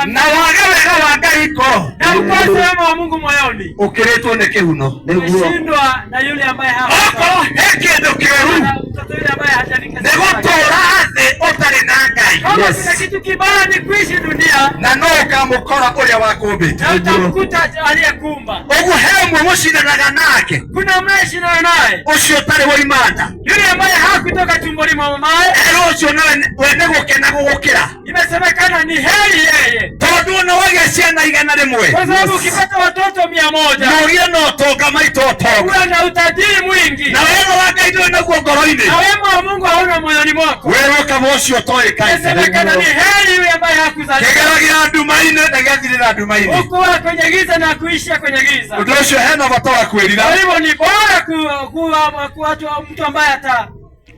na wagawega wa Ngai iko na ukose wa Mungu moyoni ukiretwo ni kihuno umeshindwa na yule ambaye okorwo he kindu kiuru nigutura thi utari na Ngai. Kama kuna kitu kibaya ni kuishi dunia na no ukamukora uria wakumbite na utamkuta aliyekuumba. Uguo he umwe mucindanaga nake, kuna mnayeshindana naye ucio utari wa imanda, yule ambaye hakutoka tumboni mwa mamaye. Ucio wene gukena gugukira, imesemekana ni heri yeye tondu no wagĩa ciana 100 kwa sababu ukipata watoto 100 nogĩe na ũtonga maitũ ũtonga, uwe na utajiri mwingi na wega wa Ngai ndũrĩ naguo ngoro-inĩ, na wema wa Mungu hauna moyoni mwako. werwo kama ũcio ũtoĩ Ngai. Imesemekana ni heri yule ambaye hakuzaliwa kĩgeragia nduma-inĩ na gĩathirĩra nduma-inĩ, ukuwa kwenye giza na kuishia kwenye giza. Ũndũ ũcio hena bata wa kwĩrira. Kwa hivyo ni bora kuwa mtu ambaye ata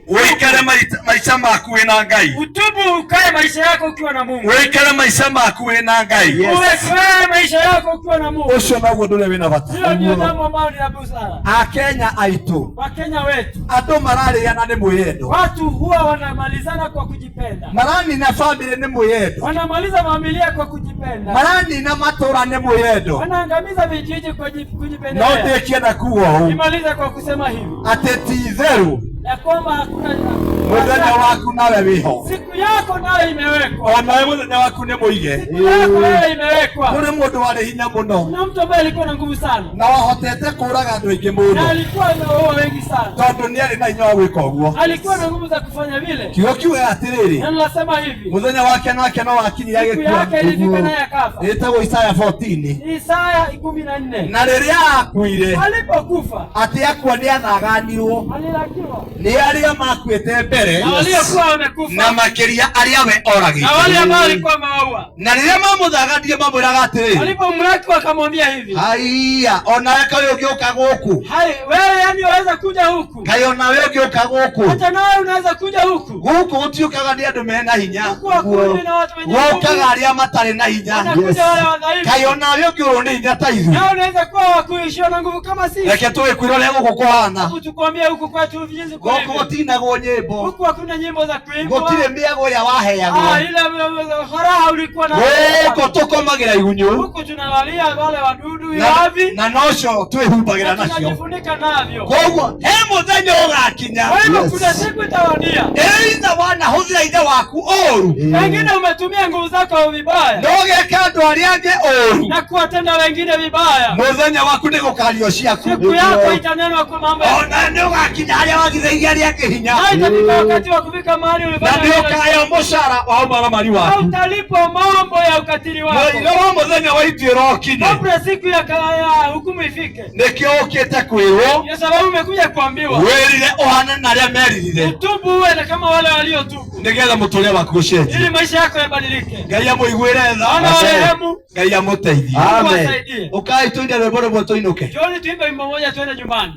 Uikare maisha maku wĩna Ngai, utubu ukae maisha yako ukiwa na Mungu, uikare maisha maku wĩna Ngai, ukae maisha yako ukiwa na Mungu. Ucio naguo ndũrĩ wĩna bata. Hiyo ndio jambo ambalo ni la busara. Akenya aitũ, Wakenya wetu, andũ mararĩana nĩ mwĩyendo, watu huwa wanamalizana kwa kujipenda, maranina famĩlĩ nĩ mwĩyendo, wanamaliza familia kwa kujipenda, maranina matũra nĩ mwĩyendo, wanaangamiza vijiji kwa no kujipendelea. ndĩkie na kuga ũũ Nimaliza kwa kusema hivi atĩ ti itherũ ya kwamba hakuna mũthenya waku nawe wĩho, siku yako nayo imewekwa, onawe mũthenya waku nĩ mũige. siku yako nayo imewekwa. Kũrĩ mũndũ warĩ hinya mũno Kuna mtu ambaye alikuwa na nguvu sana na wahotete kũũraga andũ aingĩ na mũno, alikuwa anaua wengi sana, tondũ nĩ arĩ na hinya wa gwĩka ũguo. alikuwa na nguvu za kufanya vile. Kiugo kiugaga atĩrĩrĩ, Na nasema hivi, mũthenya wake nake no wakinyire siku yake ilifika naye akafa. ĩtagwo Isaya 14. Isaya 14. Na rĩrĩa akuire Alipokufa atĩ akua nĩ athaganirwo alilakiwa nĩ arĩa makuĩte mbere na waliokuwa wamekufa na makĩria arĩa we oragĩte, na wale ambao walikuwa maua. na rĩrĩa mamũthagandire mamwĩraga atĩrĩ, Walipomlaki wakamwambia hivi, haiya onawe kaĩ ũngĩũka gũkũ, hai wewe, yani waweza kuja huku, kaĩ onawe ũngĩũka gũkũ, hata nawe unaweza kuja huku. gũkũ gũtiũkaga nĩ andũ mena hinya, Huku hakuji na watu wenye gũkaga arĩa matarĩ na hinya. wanakuja wale wadhaifu. Kaĩ onawe ũngĩũrwo nĩ hinya ta ithuĩ, Nao unaweza kuwa wakuishiwa na nguvu kama sisi. reke tũgĩkwĩra ũrĩa gũkũ kũhana. Hebu tukwambie huku kwetu jinsi Gũkũ kulivyo. gũtinagwo nyĩmbo, Huku hakuna nyimbo za kuimbwa. gũtirĩ mĩago ĩrĩa waheagwo, Ile faraha ulikuwa na gũkũ tũkomagĩra igunyũ huku tunalalia wale wadudu yavi na nocio twĩhumbagĩra nacio. tunajifunika navyo. Koguo he mũthenya ũgakinya, Kwa hivyo kuna siku itawadia, either wanahũthĩra ithe waku ũũru wengine umetumia nguvu zako vibaya na ũgeka andũ arĩa angĩ ũũru, na kuwatenda wengine vibaya. mũthenya waku nĩ gũkario ciaku, Siku yako itanenwa kwa mambo ya ona nĩ ũgakinya harĩa wagithĩirie arĩa angĩ hinya, na itafika wakati wa kufika mahali na ulifanya nĩ ũkaheo mũcara wa ũmaramari na waku. utalipwa mambo ya ukatili wako Mũico wa mũthenya wa ituĩro ũkinye, kabla siku ya hukumu ifike. nĩkĩo ũkĩte kwĩrwo Kwa sababu umekuja kuambiwa wĩrire ũhane na arĩa meririre, utubu, uwe na kama wale waliotubu, nĩgetha mũtũũrĩre waku ũcenjie. ili maisha yako yabadilike. Ngai amũiguĩre tha, Bwana warehemu, Ngai amũteithie. Mungu asaidie. Ũkai tũine rwĩmbo rũmwe tũinũke. Jioni tuimbe wimbo moja tuende nyumbani.